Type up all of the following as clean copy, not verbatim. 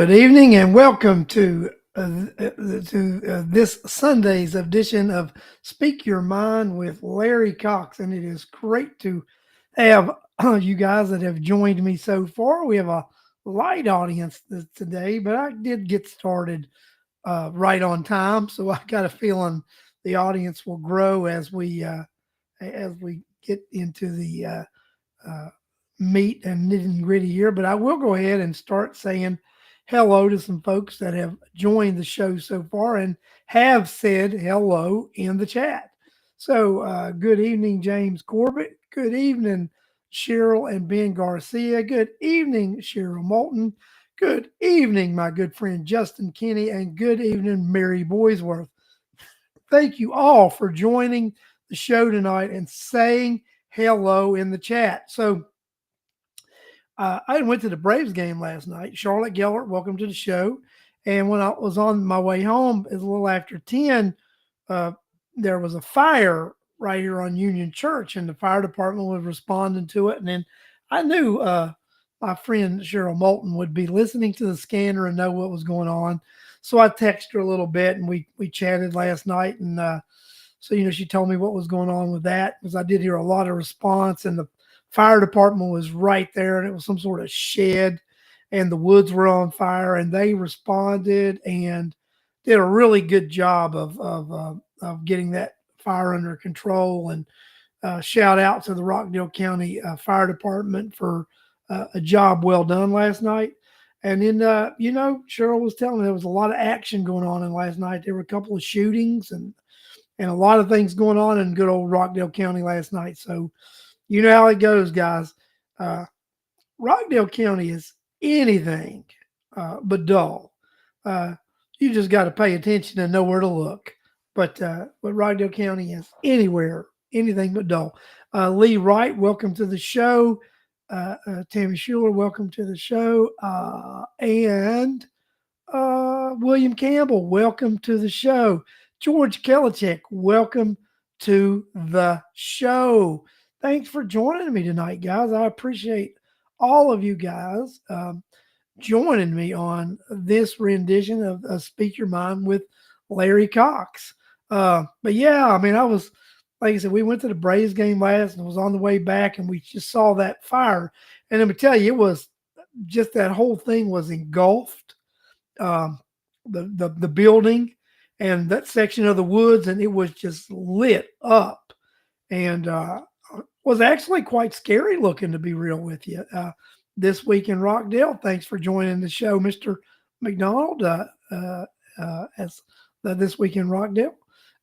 Good evening and welcome to this Sunday's edition of Speak Your Mind with Larry Cox. And it is great to have you guys that have joined me so far. We have a light audience today, but I did get started right on time, so I got a feeling the audience will grow as we get into the uh, meat and nitty and gritty here. But I will go ahead and start saying hello to some folks that have joined the show so far and have said hello in the chat. So, good evening, James Corbett. Good evening, Cheryl and Ben Garcia. Good evening, Cheryl Moulton. Good evening, my good friend Justin Kinney. And good evening, Mary Boysworth. Thank you all for joining the show tonight and saying hello in the chat. So, I went to the Braves game last night. Charlotte Gellert, welcome to the show. And when I was on my way home, it was a little after 10. Uh, there was a fire right here on Union Church, and the fire department was responding to it. And then I knew my friend Cheryl Moulton would be listening to the scanner and know what was going on. So I texted her a little bit, and we chatted last night. And so she told me what was going on with that, because I did hear a lot of response, and the fire department was right there, and it was some sort of shed, and the woods were on fire, and they responded and did a really good job of getting that fire under control. And shout out to the Rockdale County Fire Department for a job well done last night. And then, Cheryl was telling me there was a lot of action going on in last night. There were a couple of shootings and a lot of things going on in good old Rockdale County last night. So, you know how it goes, guys. Rockdale County is anything but dull. You just got to pay attention and know where to look. But Rockdale County is anything but dull. Lee Wright, welcome to the show. Tammy Schuler, welcome to the show. And William Campbell, welcome to the show. George Kelichek, welcome to the show. Thanks for joining me tonight, guys. I appreciate all of you guys joining me on this rendition of Speak Your Mind with Larry Cox. But yeah, I mean, like I said, we went to the Braves game last and was on the way back, and we just saw that fire. And let me tell you, it was just that whole thing was engulfed, the building and that section of the woods, and it was just lit up. And was actually quite scary looking, to be real with you. This week in Rockdale. Thanks for joining the show, Mr. McDonald, as This Week in Rockdale.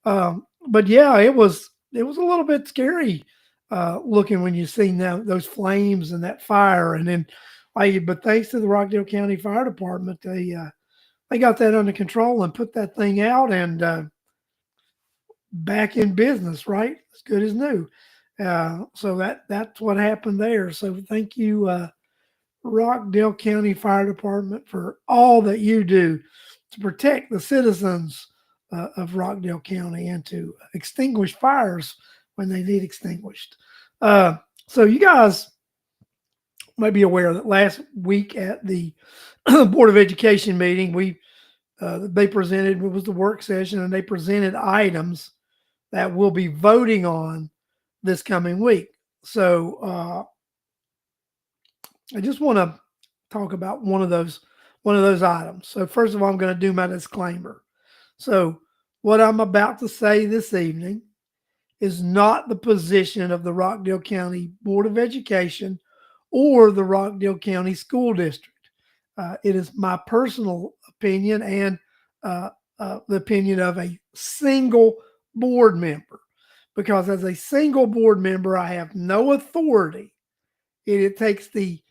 But yeah, it was a little bit scary looking when you seen those flames and that fire. And then, but thanks to the Rockdale County Fire Department, they got that under control and put that thing out and back in business, right? As good as new. So that's what happened there. So thank you, Rockdale County Fire Department, for all that you do to protect the citizens of Rockdale County and to extinguish fires when they need extinguished. So you guys might be aware that last week at the Board of Education meeting, they presented, it was the work session, and they presented items that we'll be voting on this coming week. So I just want to talk about one of those items. So first of all, I'm going to do my disclaimer. So what I'm about to say this evening is not the position of the Rockdale County Board of Education or the Rockdale County School District. It is my personal opinion and the opinion of a single board member, because as a single board member, I have no authority. It takes the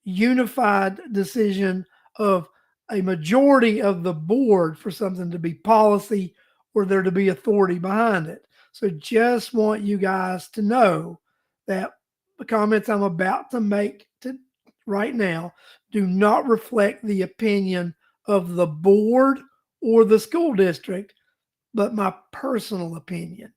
unified decision of a majority of the board for something to be policy or there to be authority behind it. So just want you guys to know that the comments I'm about to make right now do not reflect the opinion of the board or the school district, but my personal opinion.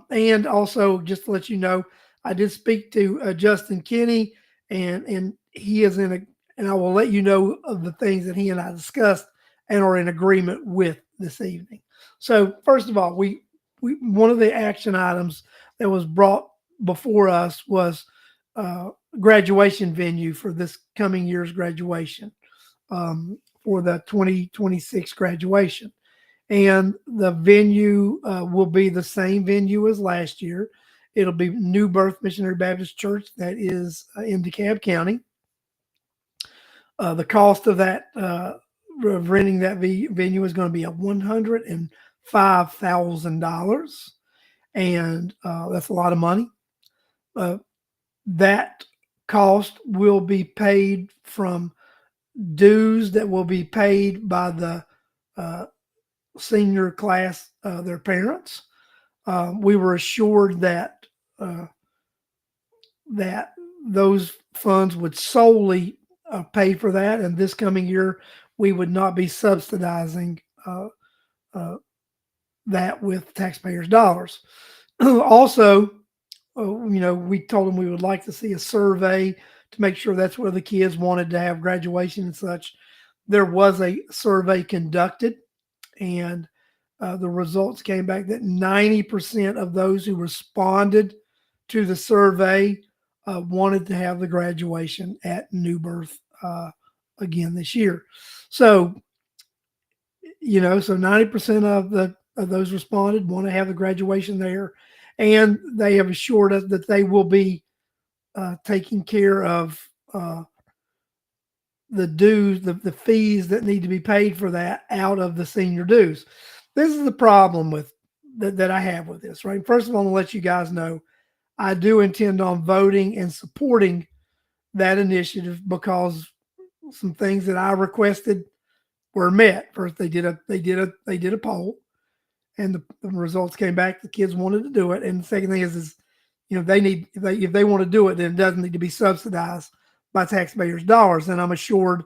And also, just to let you know, I did speak to Justin Kinney, and he is in and I will let you know of the things that he and I discussed and are in agreement with this evening. So, first of all, we one of the action items that was brought before us was graduation venue for this coming year's graduation, for the 2026 graduation. And the venue will be the same venue as last year. It'll be New Birth Missionary Baptist Church, that is in DeKalb County. The cost of that of renting that venue is going to be $105,000, and that's a lot of money. That cost will be paid from dues that will be paid by the senior class, their parents. We were assured that that those funds would solely pay for that, and this coming year we would not be subsidizing that with taxpayers' dollars. Also, we told them we would like to see a survey to make sure that's where the kids wanted to have graduation and such. There was a survey conducted, and the results came back that 90% of those who responded to the survey wanted to have the graduation at New Birth again this year. So, so 90% of those responded want to have the graduation there, and they have assured us that they will be taking care of the dues, the fees that need to be paid for that out of the senior dues. This is the problem with that I have with this, right? First of all, I'm gonna let you guys know I do intend on voting and supporting that initiative because some things that I requested were met. First, they did a poll, and the results came back. The kids wanted to do it, and the second thing is if they want to do it, then it doesn't need to be subsidized by taxpayers' dollars. And I'm assured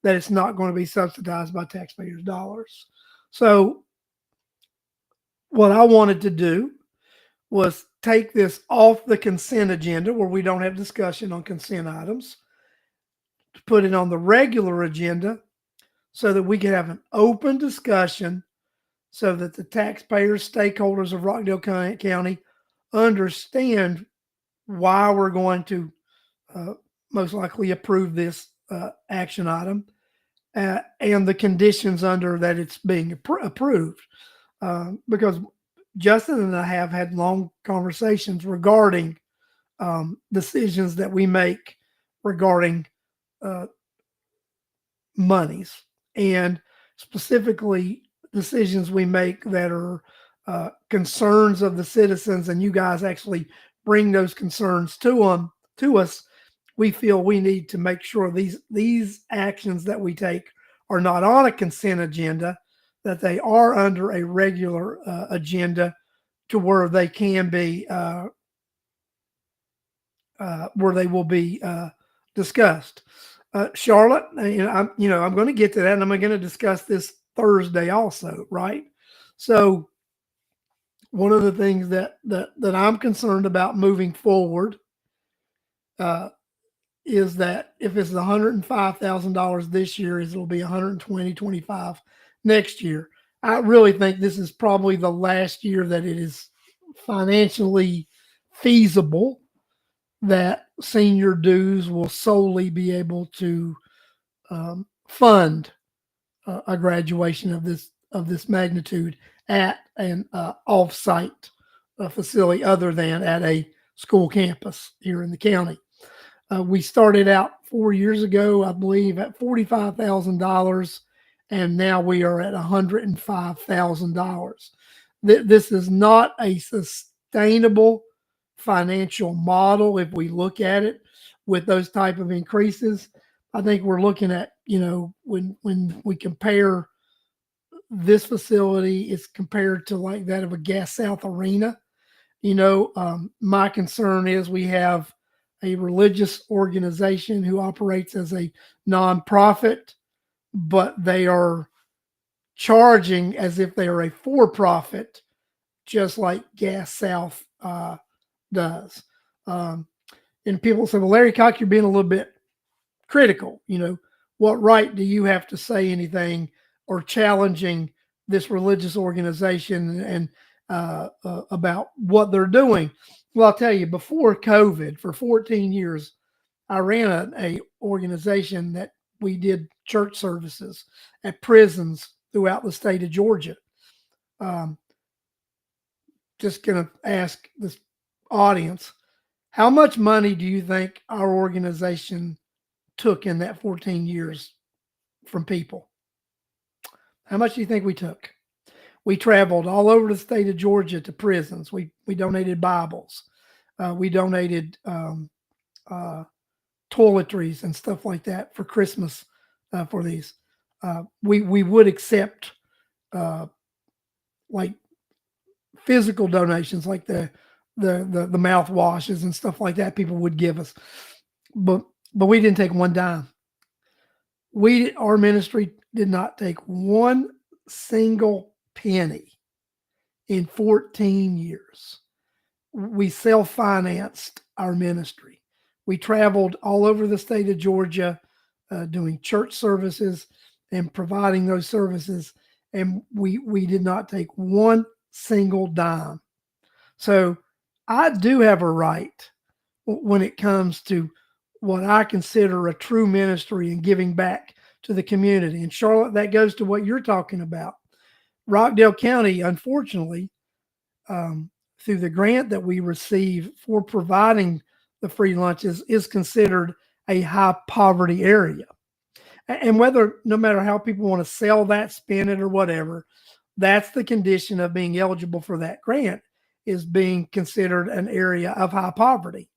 that it's not going to be subsidized by taxpayers' dollars. So what I wanted to do was take this off the consent agenda where we don't have discussion on consent items, to put it on the regular agenda so that we can have an open discussion so that the taxpayers, stakeholders of Rockdale County understand why we're going to most likely approve this action item and the conditions under that it's being approved. Because Justin and I have had long conversations regarding decisions that we make regarding monies, and specifically decisions we make that are concerns of the citizens, and you guys actually bring those concerns to us. We feel we need to make sure these actions that we take are not on a consent agenda, that they are under a regular agenda to where they can be where they will be discussed. Charlotte, I'm going to get to that, and I'm going to discuss this Thursday also, right? So one of the things that I'm concerned about moving forward is that if it's $105,000 this year, it'll be $125,000 next year. I really think this is probably the last year that it is financially feasible that senior dues will solely be able to fund a graduation of this magnitude at an off-site facility other than at a school campus here in the county. We started out 4 years ago, I believe, at $45,000, and now we are at $105,000. This is not a sustainable financial model if we look at it with those type of increases. I think we're looking at, when we compare this facility, it's compared to like that of a Gas South Arena. My concern is we have a religious organization who operates as a nonprofit, but they are charging as if they are a for-profit, just like Gas South does. And people say, well, Larry Koch, you're being a little bit critical. What right do you have to say anything or challenging this religious organization and about what they're doing? Well, I'll tell you, before COVID, for 14 years, I ran a organization that we did church services at prisons throughout the state of Georgia. Um, just going to ask this audience, how much money do you think our organization took in that 14 years from people? How much do you think we took? We traveled all over the state of Georgia to prisons. We donated Bibles. We donated toiletries and stuff like that for Christmas for these. We would accept like physical donations, like the mouthwashes and stuff like that. People would give us, but we didn't take one dime. Our ministry did not take one single penny in 14 years. We self-financed our ministry. We traveled all over the state of Georgia doing church services and providing those services, and we did not take one single dime. So I do have a right when it comes to what I consider a true ministry and giving back to the community. And Charlotte, that goes to what you're talking about. Rockdale County, unfortunately, through the grant that we receive for providing the free lunches, is considered a high poverty area. And no matter how people want to sell that, spin it, or whatever, that's the condition of being eligible for that grant, is being considered an area of high poverty.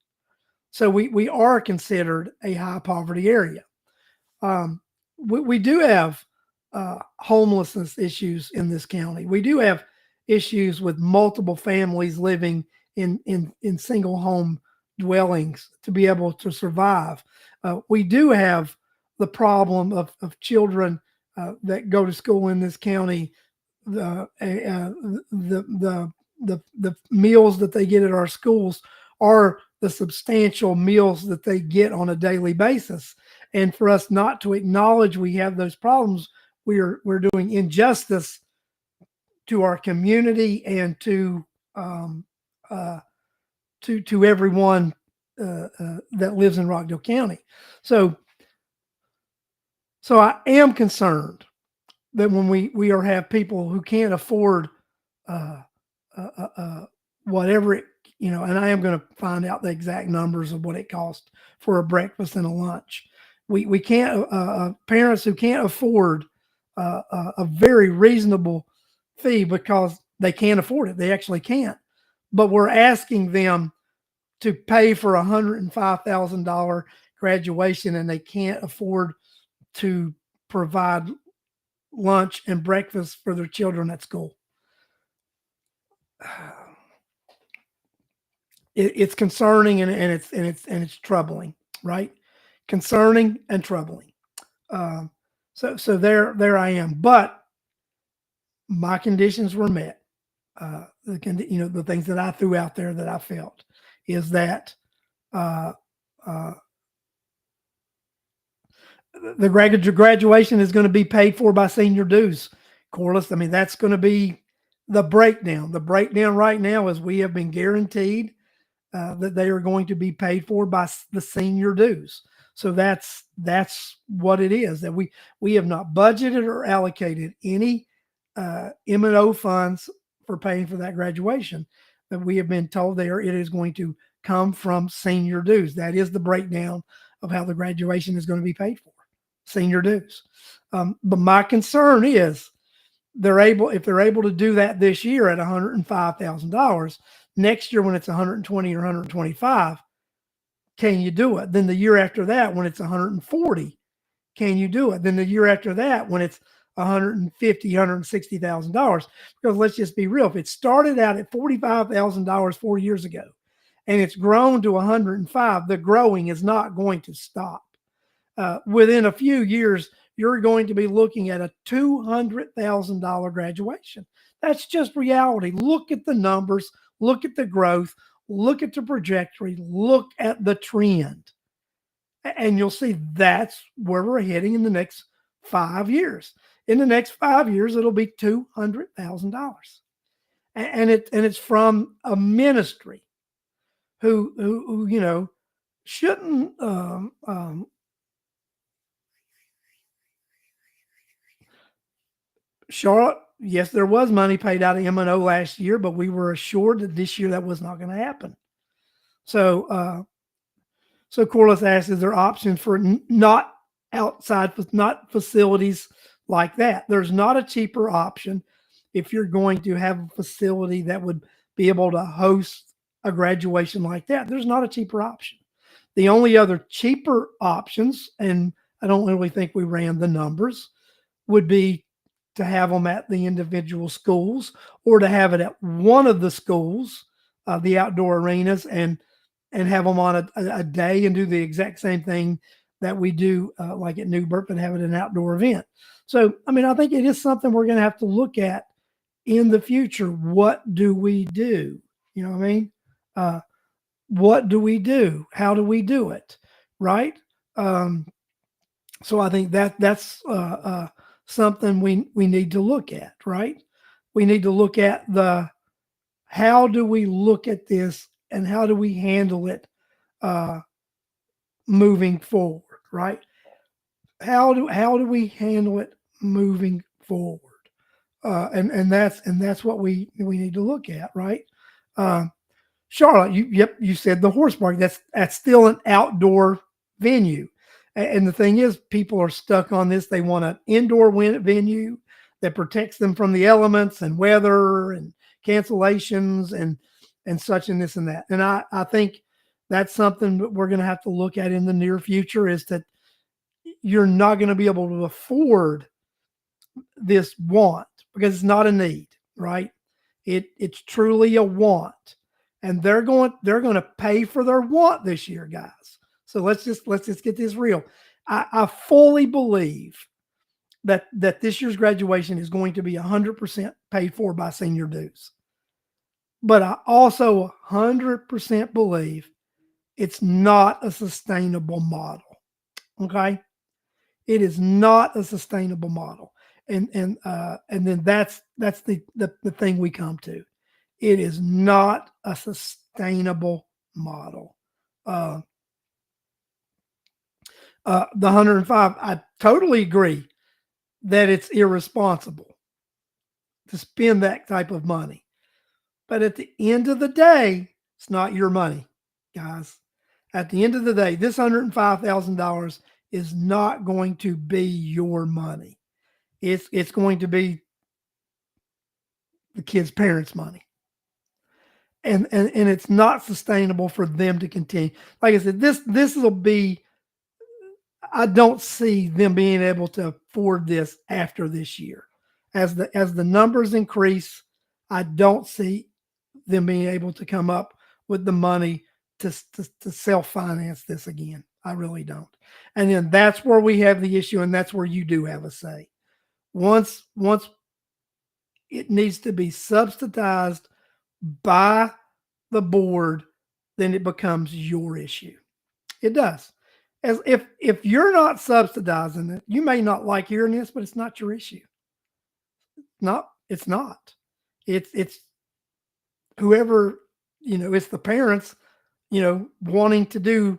So we are considered a high poverty area. We do have homelessness issues in this county. We do have issues with multiple families living in single home dwellings to be able to survive. We do have the problem of children that go to school in this county. The meals that they get at our schools are the substantial meals that they get on a daily basis. And for us not to acknowledge we have those problems, we're doing injustice to our community and to everyone that lives in Rockdale County. So I am concerned that when we have people who can't afford whatever it, and I am going to find out the exact numbers of what it costs for a breakfast and a lunch. We can't, parents who can't afford a very reasonable fee because they can't afford it. They actually can't. But we're asking them to pay for $105,000 graduation, and they can't afford to provide lunch and breakfast for their children at school. It's concerning and it's troubling, right? Concerning and troubling. So there I am. But my conditions were met. The things that I threw out there that I felt is that the graduation is going to be paid for by senior dues. Corliss, I mean, that's going to be the breakdown. The breakdown right now is we have been guaranteed that they are going to be paid for by the senior dues. So that's what it is, that we have not budgeted or allocated any M&O funds for paying for that graduation. That we have been told there it is going to come from senior dues. That is the breakdown of how the graduation is going to be paid for, senior dues. But my concern is if they're able to do that this year at $105,000, next year when it's 120 or 125, can you do it? Then the year after that, when it's 140, can you do it? Then the year after that, when it's $150,000, $160,000, because let's just be real. If it started out at $45,000 4 years ago and it's grown to 105, the growing is not going to stop. Within a few years, you're going to be looking at a $200,000 graduation. That's just reality. Look at the numbers, look at the growth, look at the trajectory, look at the trend. And you'll see that's where we're heading in the next 5 years. In the next 5 years, it'll be $200,000, and it's from a ministry who shouldn't. Charlotte, yes, there was money paid out of M&O last year, but we were assured that this year that was not going to happen. So Corliss asked, is there options for not outside, not facilities like that? There's not a cheaper option if you're going to have a facility that would be able to host a graduation like that. There's not a cheaper option. The only other cheaper options, and I don't really think we ran the numbers, would be to have them at the individual schools or to have it at one of the schools, the outdoor arenas, and have them on a day and do the exact same thing that we do like at Newbert, but have it an outdoor event. So, I mean, I think it is something we're going to have to look at in the future. What do we do? You know what I mean? What do we do? How do we do it? Right? So I think that's something we need to look at, right? We need to look at how do we look at this and how do we handle it moving forward, right? How do we handle it moving forward? And that's what we need to look at, right? Charlotte, you said the horse park. That's still an outdoor venue. And the thing is, people are stuck on this. They want an indoor venue that protects them from the elements and weather and cancellations and such and this and that. And I think that's something that we're going to have to look at in the near future, is that you're not going to be able to afford this want because it's not a need, right? It's truly a want. And they're going to pay for their want this year, guys. So let's just get this real. I fully believe that this year's graduation is going to be 100% paid for by senior dues. But I also 100% believe it's not a sustainable model. Okay, it is not a sustainable model, and then that's the thing we come to. It is not a sustainable model. The 105, I totally agree that it's irresponsible to spend that type of money. But at the end of the day, it's not your money, guys. At the end of the day, this $105,000 is not going to be your money. It's going to be the kids' parents' money. And it's not sustainable for them to continue. Like I said, this will be, I don't see them being able to afford this after this year. As the numbers increase, I don't see them being able to come up with the money to self-finance this again. I really don't. And then that's where we have the issue, and that's where you do have a say. Once it needs to be subsidized by the board, then it becomes your issue. It does. As if you're not subsidizing it, you may not like hearing this, but it's not your issue. It's not. It's whoever, it's the parents, wanting to do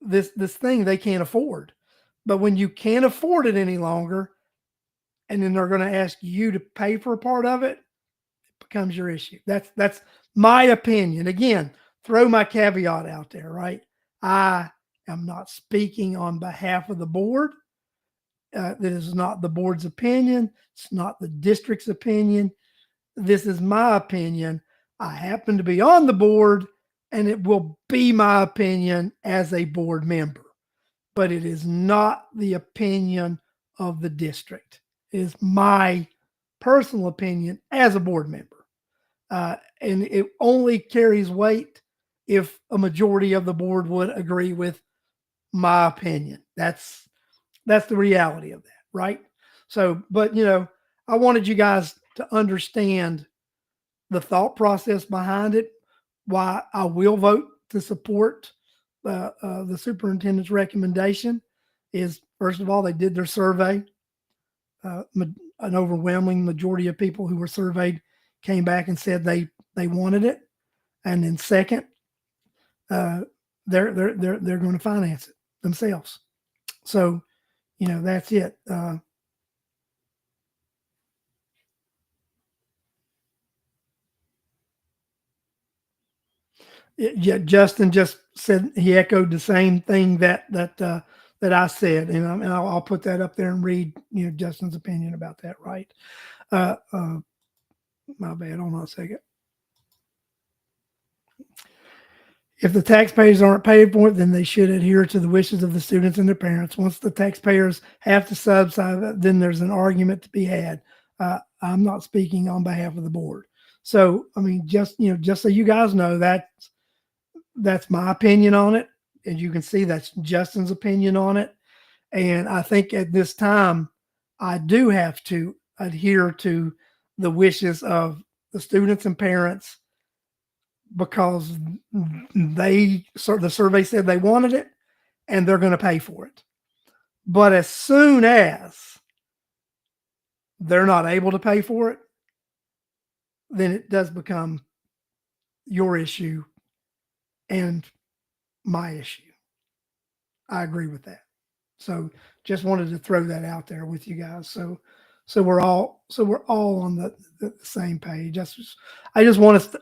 this thing they can't afford. But when you can't afford it any longer, and then they're going to ask you to pay for a part of it, it becomes your issue. That's my opinion. Again, throw my caveat out there, right? I am not speaking on behalf of the board. That is not the board's opinion. It's not the district's opinion. This is my opinion. I happen to be on the board, and it will be my opinion as a board member. But it is not the opinion of the district. It is my personal opinion as a board member. And it only carries weight if a majority of the board would agree with my opinion. That's the reality of that, right? So, but I wanted you guys to understand the thought process behind it, why I will vote to support the superintendent's recommendation is, first of all, they did their survey. An overwhelming majority of people who were surveyed came back and said they wanted it. And then second, they're going to finance it themselves. So, that's it. Yeah, Justin just said he echoed the same thing that I said, and I'll put that up there and read Justin's opinion about that. Right? My bad. Hold on a second. If the taxpayers aren't paid for it, then they should adhere to the wishes of the students and their parents. Once the taxpayers have to subsidize, then there's an argument to be had. I'm not speaking on behalf of the board. So, I mean, just so you guys know, that's my opinion on it. As you can see, that's Justin's opinion on it. And I think at this time, I do have to adhere to the wishes of the students and parents, because the survey said they wanted it and they're going to pay for it. But as soon as they're not able to pay for it, then it does become your issue and my issue. I agree with that. So just wanted to throw that out there with you guys. So we're all on the same page. I just want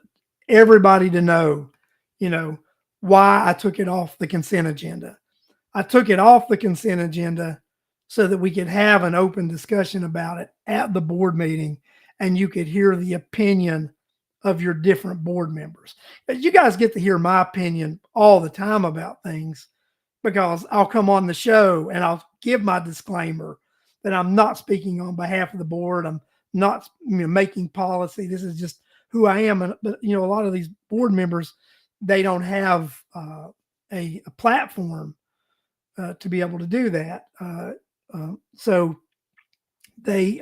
everybody to know, why I took it off the consent agenda. I took it off the consent agenda so that we could have an open discussion about it at the board meeting, and you could hear the opinion of your different board members. You guys get to hear my opinion all the time about things, because I'll come on the show and I'll give my disclaimer that I'm not speaking on behalf of the board. I'm not making policy. This is just who I am. But a lot of these board members, they don't have a platform to be able to do that. So they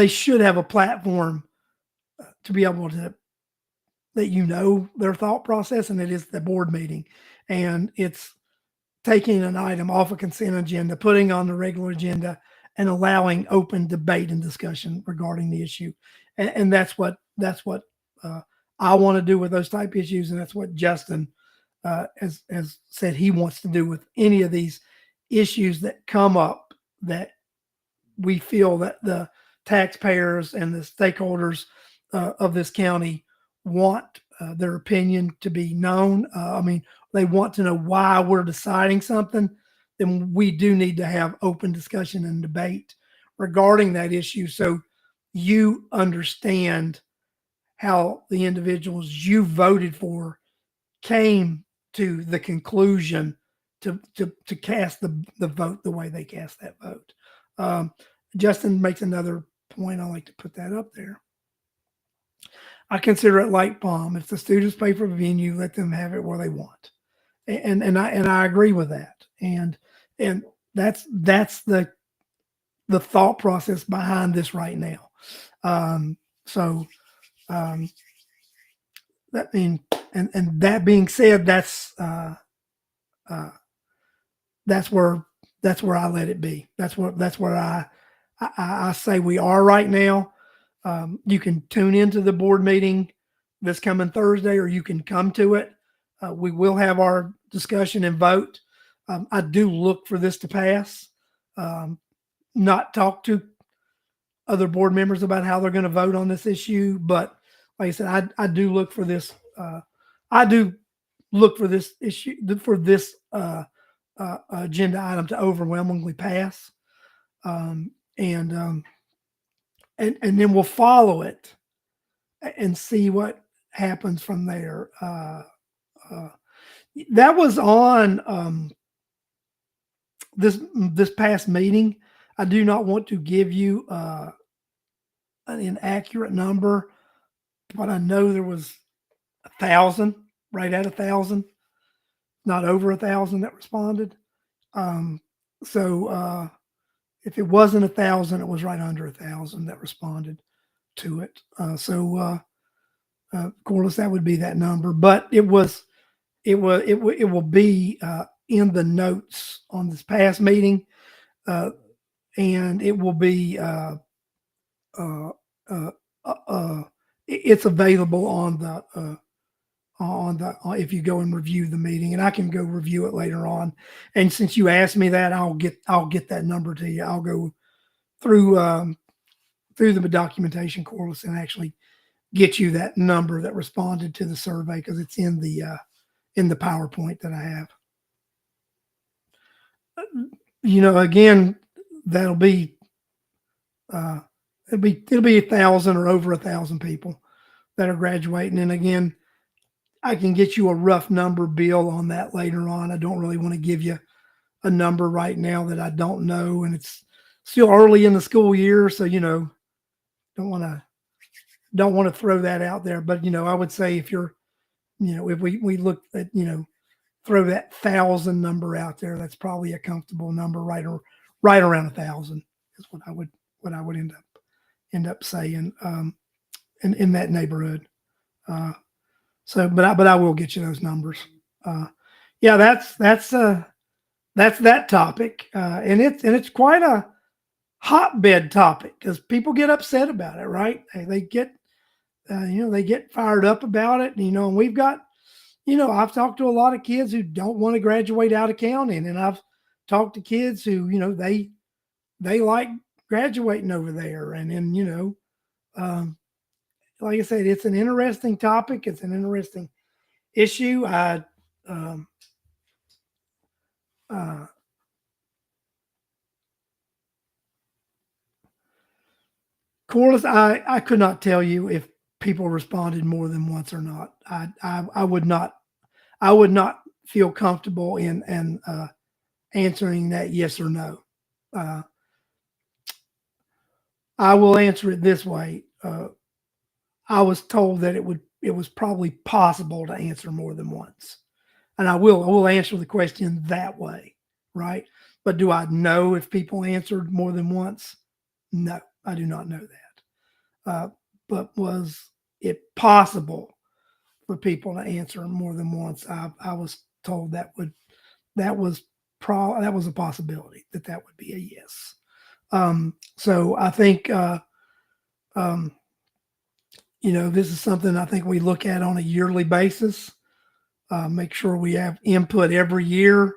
should have a platform to be able to let their thought process, and it is the board meeting, and it's taking an item off a consent agenda, putting on the regular agenda, and allowing open debate and discussion regarding the issue. And that's what I want to do with those type issues, and that's what Justin has said he wants to do with any of these issues that come up that we feel that the taxpayers and the stakeholders of this county want their opinion to be known. They want to know why we're deciding something. Then we do need to have open discussion and debate regarding that issue, so you understand how the individuals you voted for came to the conclusion to cast the vote the way they cast that vote. Justin makes another point. I like to put that up there. I consider it like palm. If the students pay for the venue, let them have it where they want. And I agree with that. And that's the thought process behind this right now. That being said, that's where I let it be. That's where I say we are right now. You can tune into the board meeting this coming Thursday, or you can come to it. We will have our discussion and vote. I do look for this to pass. Not talk to other board members about how they're going to vote on this issue, but like I said, I do look for this. I do look for this issue, for this agenda item to overwhelmingly pass, and then we'll follow it and see what happens from there. That was on this past meeting. I do not want to give you an inaccurate number, but I know there was 1,000, right at 1,000, not over 1,000 that responded. So if it wasn't 1,000, it was right under 1,000 that responded to it. Corliss, that would be that number. But it was it will be in the notes on this past meeting, and it will be uh, uh, it's available on the if you go and review the meeting, and I can go review it later on. And since you asked me that, I'll get that number to you. I'll go through through the documentation course and actually get you that number that responded to the survey, because it's in the PowerPoint that I have. Again, that'll be it'll be 1,000 or over 1,000 people that are graduating. And again, I can get you a rough number, Bill, on that later on. I don't really want to give you a number right now that I don't know, and it's still early in the school year, so don't want to throw that out there. But I would say if you're, if we look at, throw that 1,000 number out there, that's probably a comfortable number, right around 1,000 is what I would end up saying, in that neighborhood. But I will get you those numbers. Yeah, that's that topic, and it's quite a hotbed topic because people get upset about it, right? They get they get fired up about it, and we've got, I've talked to a lot of kids who don't want to graduate out of counting, and I've talked to kids who, they like graduating over there, and then, like I said, it's an interesting topic. It's an interesting issue. Corliss, I could not tell you if people responded more than once or not. I would not feel comfortable in answering that yes or no. I will answer it this way. I was told that it was probably possible to answer more than once, and I will answer the question that way, right? But do I know if people answered more than once? No, I do not know that. But was it possible for people to answer more than once? I was told that was a possibility, that would be a yes. So I think this is something I think we look at on a yearly basis. Make sure we have input every year.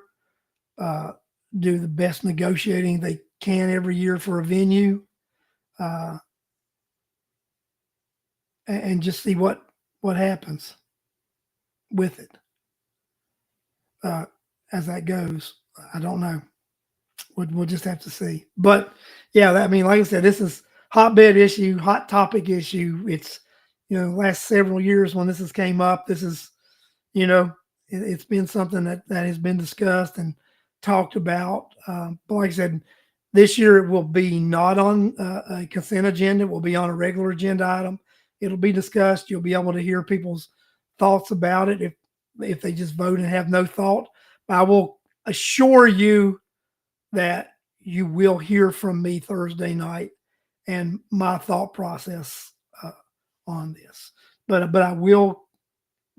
Do the best negotiating they can every year for a venue, and just see what happens with it as that goes. I don't know. We'll just have to see. But yeah, like I said, this is hotbed issue, hot topic issue. It's last several years when this has came up, this is it's been something that has been discussed and talked about. But like I said, this year it will be not on a consent agenda. It will be on a regular agenda item. It'll be discussed. You'll be able to hear people's thoughts about it if they just vote and have no thought. But I will assure you that you will hear from me Thursday night and my thought process on this. But I will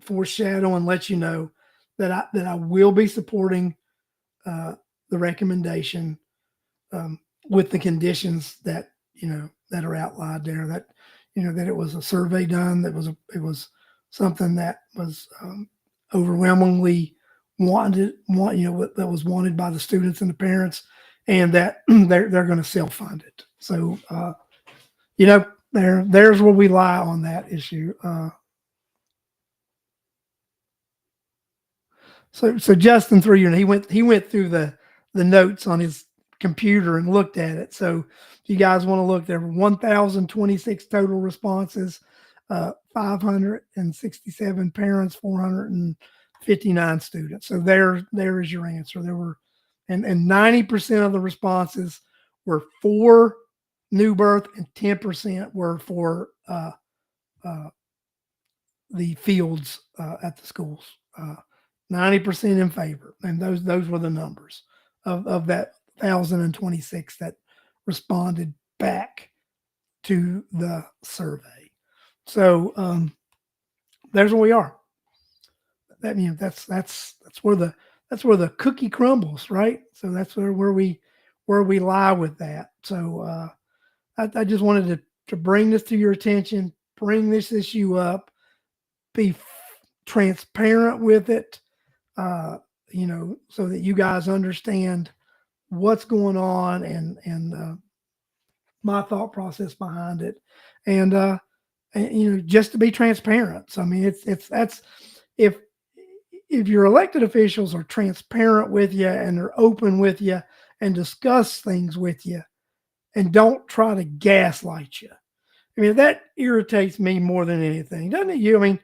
foreshadow and let you know that I will be supporting the recommendation, with the conditions that that are outlined there. That that it was a survey done. That it was something that was overwhelmingly that was wanted by the students and the parents, and that they're going to self-fund it. So there's where we lie on that issue. So Justin through you, and he went through the notes on his computer and looked at it. So if you guys want to look, there were 1,026 total responses, 567 parents, 459 students. So there is your answer. There were, and 90% of the responses were for new birth, and 10% were for the fields at the schools. 90% in favor, and those were the numbers of that 1,026 that responded back to the survey. So there's where we are. that that's where the cookie crumbles, right? So that's where we lie with that. So I just wanted to bring this to your attention, bring this issue up, be transparent with it, uh, so that you guys understand what's going on and my thought process behind it, and just to be transparent. So I mean, it's that's if if your elected officials are transparent with you and they're open with you and discuss things with you and don't try to gaslight you. I mean, that irritates me more than anything, doesn't it? You, I mean,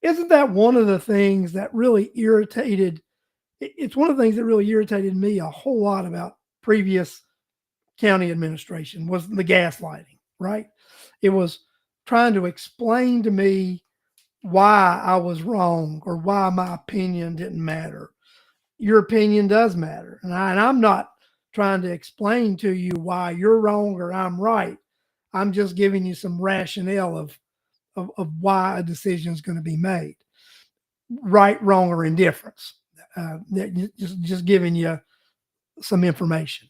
isn't that one of the things that really irritated? It's one of the things that really irritated me a whole lot about previous county administration was the gaslighting, right? It was trying to explain to me why I was wrong or why my opinion didn't matter. Your opinion does matter. And I'm not trying to explain to you why you're wrong or I'm right. I'm just giving you some rationale of why a decision is going to be made, right, wrong, or indifference. Just giving you some information,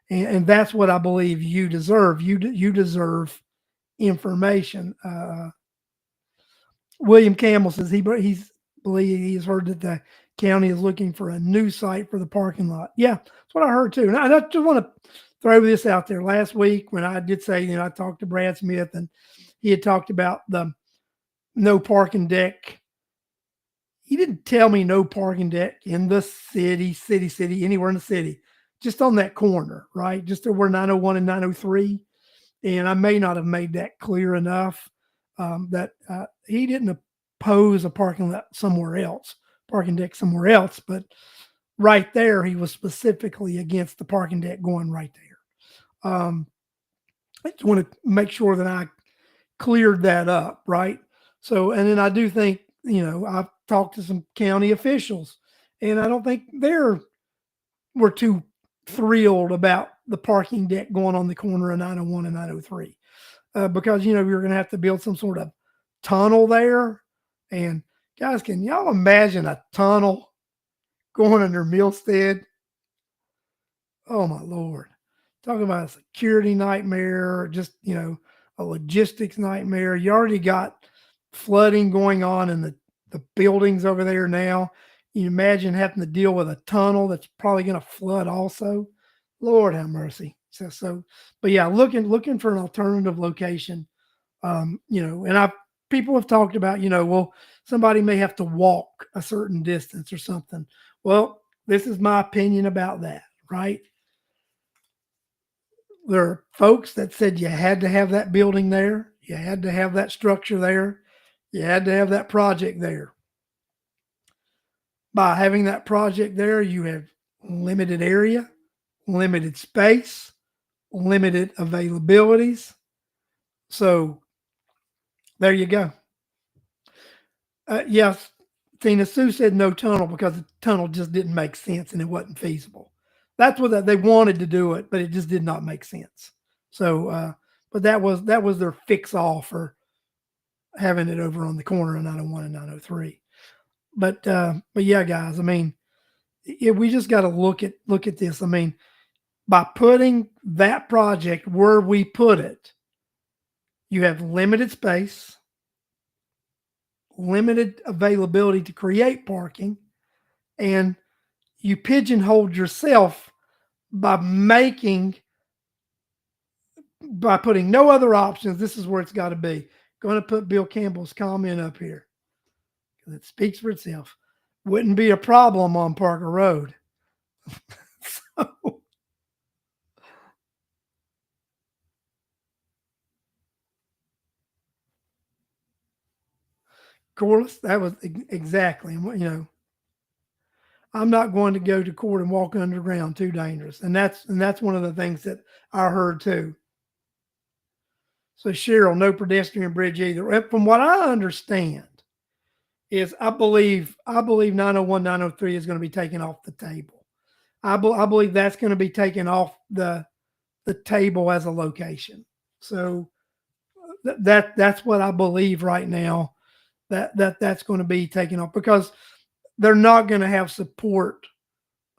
and that's what I believe you deserve. You deserve information. William Campbell says he's heard that the county is looking for a new site for the parking lot. Yeah, that's what I heard too. And I just want to throw this out there. Last week when I did say, I talked to Brad Smith and he had talked about the no parking deck. He didn't tell me no parking deck in the city, anywhere in the city, just on that corner, right? Just where 901 and 903. And I may not have made that clear enough that he didn't oppose a parking deck somewhere else, but right there, he was specifically against the parking deck going right there. I just want to make sure that I cleared that up, right? So, and then I do think, I've talked to some county officials, and I don't think we're too thrilled about the parking deck going on the corner of 901 and 903 because you're going to have to build some sort of tunnel there. And guys, can y'all imagine a tunnel going under Millstead? Oh my Lord! Talking about a security nightmare, just a logistics nightmare. You already got flooding going on in the buildings over there now. You imagine having to deal with a tunnel that's probably going to flood also. Lord have mercy. But yeah, looking for an alternative location. And people have talked about, well, somebody may have to walk a certain distance or something. Well, this is my opinion about that, right? There are folks that said you had to have that building there, you had to have that structure there, you had to have that project there. By having that project there, you have limited area, limited space, limited availabilities. So there you go. Yes, Tina Sue said no tunnel because the tunnel just didn't make sense and it wasn't feasible. That's what they wanted to do it, but it just did not make sense. So, but that was their fix all for having it over on the corner of 901 and 903. But yeah, guys, I mean, we just got to look at this. I mean, by putting that project where we put it, you have limited space, limited availability to create parking, and you pigeonholed yourself by putting no other options. This is where it's got to be. Going to put Bill Campbell's comment up here because it speaks for itself. Wouldn't be a problem on Parker Road. So, Corliss, that was exactly, I'm not going to go to court and walk underground. Too dangerous. And that's one of the things that I heard too. So Cheryl, no pedestrian bridge either. From what I understand, is I believe 901, 903 is going to be taken off the table. I believe that's going to be taken off the table as a location. So that's what I believe right now. that's going to be taken off, because they're not going to have support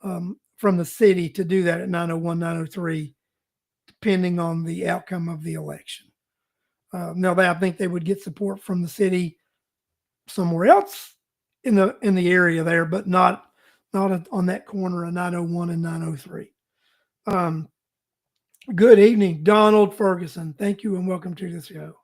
from the city to do that at 901, 903, depending on the outcome of the election. Now, I think they would get support from the city somewhere else in the area there, but not on that corner of 901 and 903. Good evening, Donald Ferguson. Thank you and welcome to the show.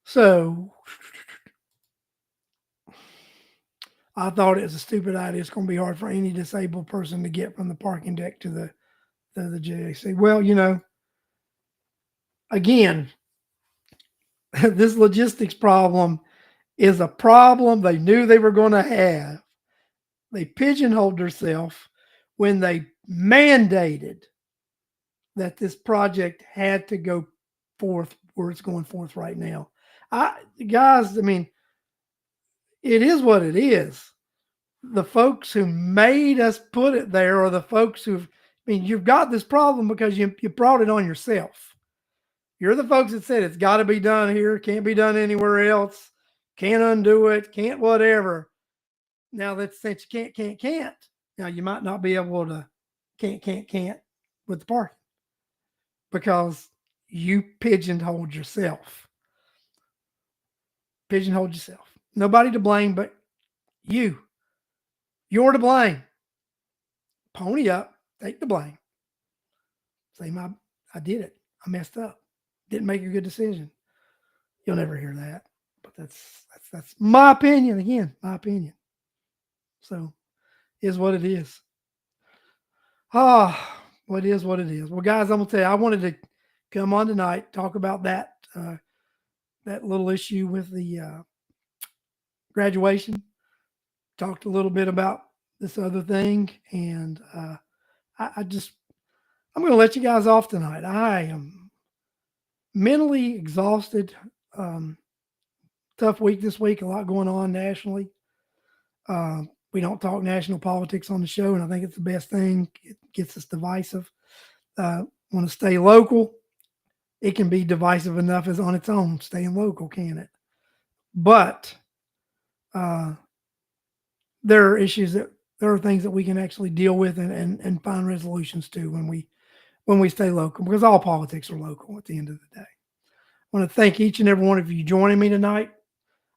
So I thought it was a stupid idea. It's going to be hard for any disabled person to get from the parking deck to the JAC. Well, again, this logistics problem is a problem they knew they were going to have. They pigeonholed themselves when they mandated that this project had to go forth where it's going forth right now. Guys, I mean, it is what it is. The folks who made us put it there are the folks you've got this problem because you brought it on yourself. You're the folks that said it's got to be done here, can't be done anywhere else, can't undo it, can't whatever. Now that's since you can't. Now you might not be able to can't with the parking because you pigeonholed yourself. Pigeonholed yourself. Nobody to blame but you. You're to blame. Pony up, take the blame. Say, I did it. I messed up. Didn't make a good decision. You'll never hear that. But that's my opinion. Again, my opinion. So is what it is. What is what it is. Well, guys, I'm gonna tell you, I wanted to come on tonight, talk about that that little issue with the graduation. Talked a little bit about this other thing, and I'm going to let you guys off tonight. I am mentally exhausted. Tough week this week. A lot going on nationally. We don't talk national politics on the show, and I think it's the best thing. It gets us divisive. Want to stay local. It can be divisive enough as on its own, staying local, can it? But there are issues there are things that we can actually deal with and find resolutions to when we stay local, because all politics are local at the end of the day. I want to thank each and every one of you joining me tonight.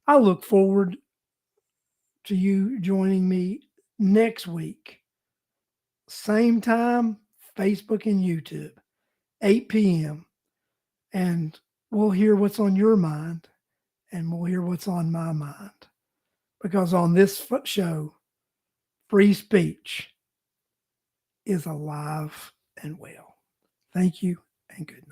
I look forward to you joining me next week. Same time, Facebook and YouTube, 8 p.m. And we'll hear what's on your mind and we'll hear what's on my mind. Because on this show, free speech is alive and well. Thank you and good night.